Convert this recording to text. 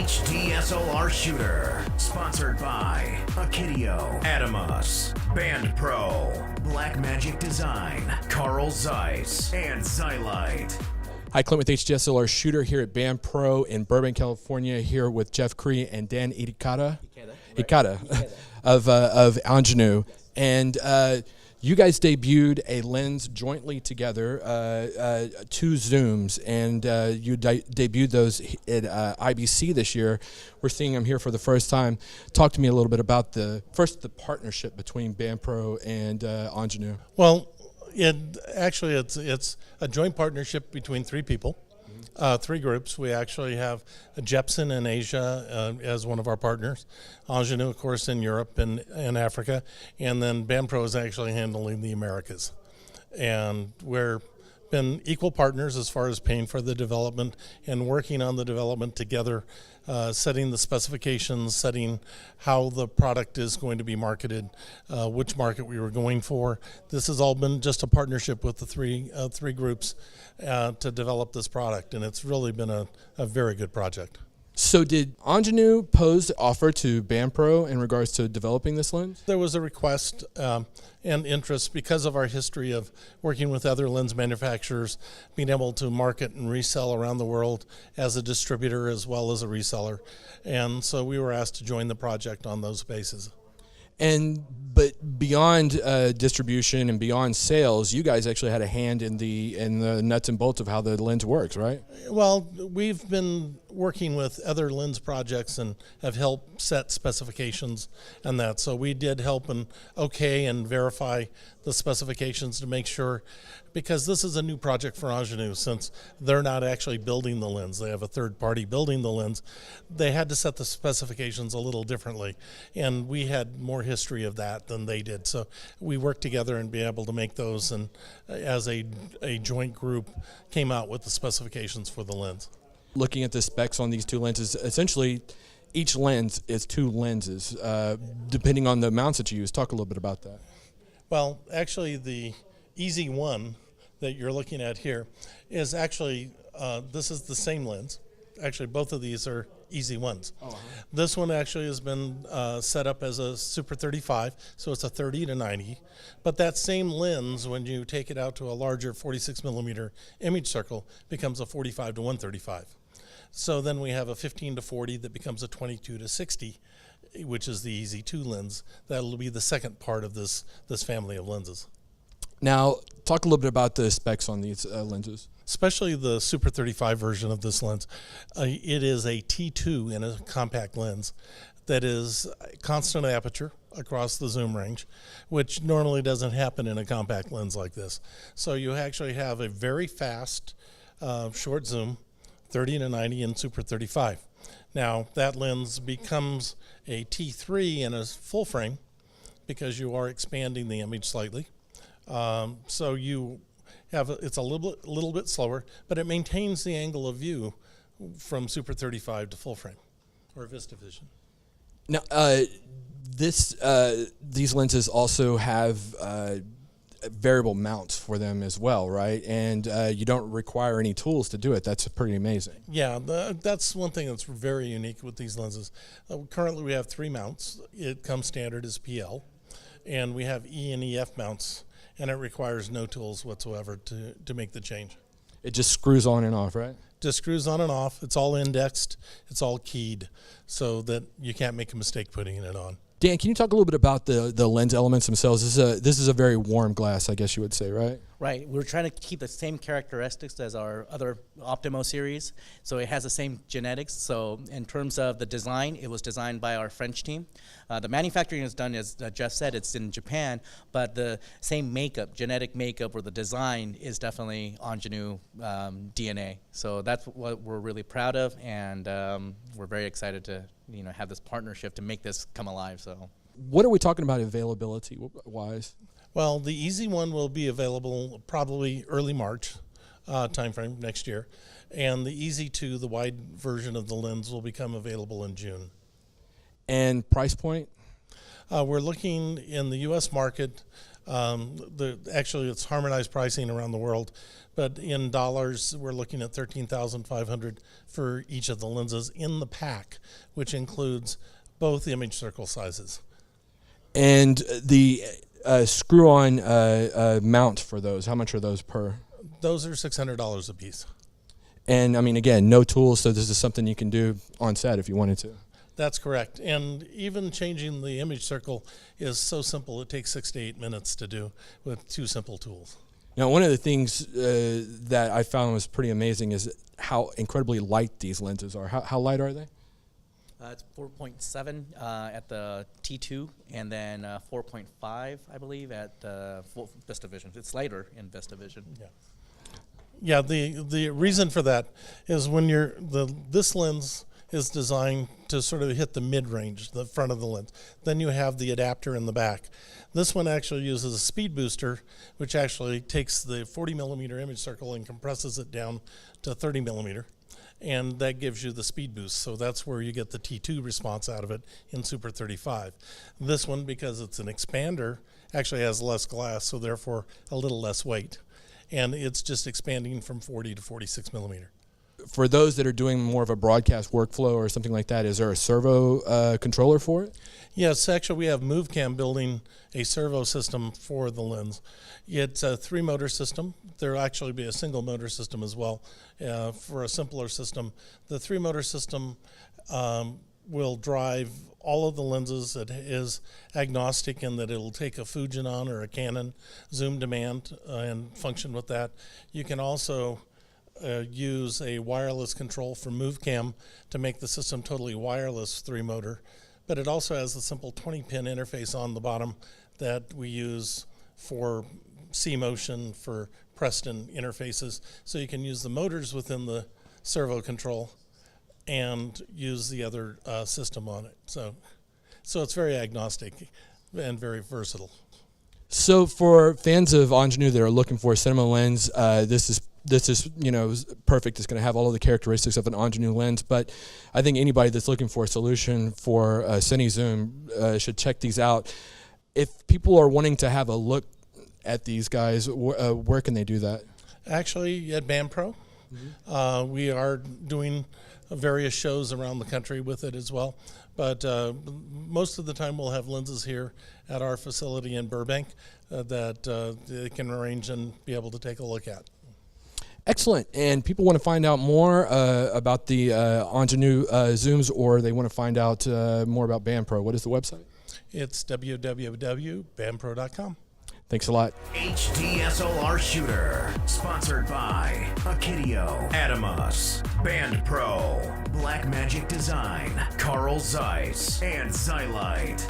HDSLR Shooter. Sponsored by Akidio, Adamus, Band Pro, Blackmagic Design, Carl Zeiss, and Xylite. Hi, Clint with HDSLR Shooter here at Band Pro in Burbank, California, here with Jeff Cree and Dan Ikeda of Angenieux. And you guys debuted a lens jointly together, two zooms, and you debuted those at IBC this year. We're seeing them here for the first time. Talk to me a little bit about the partnership between Band Pro and Angenieux. Well, it's a joint partnership between three people. Three groups. We actually have Jepson in Asia as one of our partners, Angenieux, of course, in Europe and Africa, and then Band Pro is actually handling the Americas. And we're been equal partners as far as paying for the development and working on the development together, setting the specifications, setting how the product is going to be marketed, which market we were going for. This has all been just a partnership with the three groups to develop this product, and it's really been a very good project. So did Angenieux pose the offer to Band Pro in regards to developing this lens? There was a request and interest because of our history of working with other lens manufacturers, being able to market and resell around the world as a distributor as well as a reseller. And so we were asked to join the project on those bases. But beyond distribution and beyond sales, you guys actually had a hand in the nuts and bolts of how the lens works, right? Well, we've been working with other lens projects and have helped set specifications and that. So we did help and and verify the specifications to make sure, because this is a new project for Angenieux, since they're not actually building the lens. They have a third party building the lens. They had to set the specifications a little differently, and we had more history of that than they did. So we worked together and be able to make those, and as a joint group came out with the specifications for the lens. Looking at the specs on these two lenses, essentially each lens is two lenses, depending on the mounts that you use. Talk a little bit about that. Well, actually the Easy One that you're looking at here is actually, this is the same lens. Actually, both of these are Easy Ones. Oh, This one actually has been set up as a Super 35, so it's a 30 to 90. But that same lens, when you take it out to a larger 46 millimeter image circle, becomes a 45 to 135. So then we have a 15 to 40 that becomes a 22 to 60, which is the Easy 2 lens. That'll be the second part of this family of lenses. Now, talk a little bit about the specs on these lenses. Especially the Super 35 version of this lens. It is a T2 in a compact lens that is constant aperture across the zoom range, which normally doesn't happen in a compact lens like this. So you actually have a very fast short zoom, 30 to 90 in Super 35. Now that lens becomes a T3 in a full frame because you are expanding the image slightly. So you have it's a little bit slower, but it maintains the angle of view from Super 35 to full frame or VistaVision. Now, these lenses also have variable mounts for them as well, right? And you don't require any tools to do it. That's pretty amazing. Yeah, that's one thing that's very unique with these lenses. Currently, we have three mounts. It comes standard as PL, and we have E and EF mounts, and it requires no tools whatsoever to make the change. It just screws on and off, right? Just screws on and off. It's all indexed. It's all keyed so that you can't make a mistake putting it on. Dan, can you talk a little bit about the lens elements themselves? This is a very warm glass, I guess you would say, right? Right. We're trying to keep the same characteristics as our other Optimo series, so it has the same genetics. So in terms of the design, it was designed by our French team. The manufacturing is done, as Jeff said, it's in Japan, but the same makeup, genetic makeup, or the design is definitely Angenieux DNA. So that's what we're really proud of, and we're very excited to have this partnership to make this come alive. So, what are we talking about availability wise? Well, the Easy One will be available probably early March timeframe next year, and the Easy 2, the wide version of the lens, will become available in June. And price point? We're looking in the U.S. market Actually, it's harmonized pricing around the world, but in dollars, we're looking at $13,500 for each of the lenses in the pack, which includes both image circle sizes. And the screw-on mount for those, how much are those per? Those are $600 a piece. And I mean, again, no tools, so this is something you can do on set if you wanted to. That's correct. And even changing the image circle is so simple, it takes 6 to 8 minutes to do with 2 simple tools. Now, one of the things that I found was pretty amazing is how incredibly light these lenses are. How light are they? It's 4.7 at the T2, and then 4.5, I believe, at VistaVision. It's lighter in VistaVision. Yeah. Yeah, the reason for that is when this lens is designed to sort of hit the mid-range, the front of the lens. Then you have the adapter in the back. This one actually uses a speed booster, which actually takes the 40 millimeter image circle and compresses it down to 30 millimeter. And that gives you the speed boost. So that's where you get the T2 response out of it in Super 35. This one, because it's an expander, actually has less glass, so therefore a little less weight. And it's just expanding from 40 to 46 millimeter. For those that are doing more of a broadcast workflow or something like that, is there a servo controller for it? Yes, actually we have MoveCam building a servo system for the lens. It's a 3-motor system. There'll actually be a single motor system as well for a simpler system. The 3-motor system will drive all of the lenses. It is agnostic in that it'll take a Fujinon or a Canon zoom demand and function with that. You can also use a wireless control from MoveCam to make the system totally wireless 3-motor. But it also has a simple 20-pin interface on the bottom that we use for C-Motion, for Preston interfaces. So you can use the motors within the servo control and use the other system on it. So it's very agnostic and very versatile. So for fans of Angenieux that are looking for a cinema lens, this is perfect. It's going to have all of the characteristics of an Angenieux lens, but I think anybody that's looking for a solution for a Cine Zoom should check these out. If people are wanting to have a look at these guys, where can they do that? Actually, at BandPro. We are doing various shows around the country with it as well, but most of the time we'll have lenses here at our facility in Burbank that they can arrange and be able to take a look at. Excellent. And people want to find out more about the Angenieux Zooms, or they want to find out more about BandPro. What is the website? It's www.bandpro.com. Thanks a lot. HDSLR Shooter, sponsored by Akidio, Adamus, BandPro, Blackmagic Design, Carl Zeiss, and Xylite.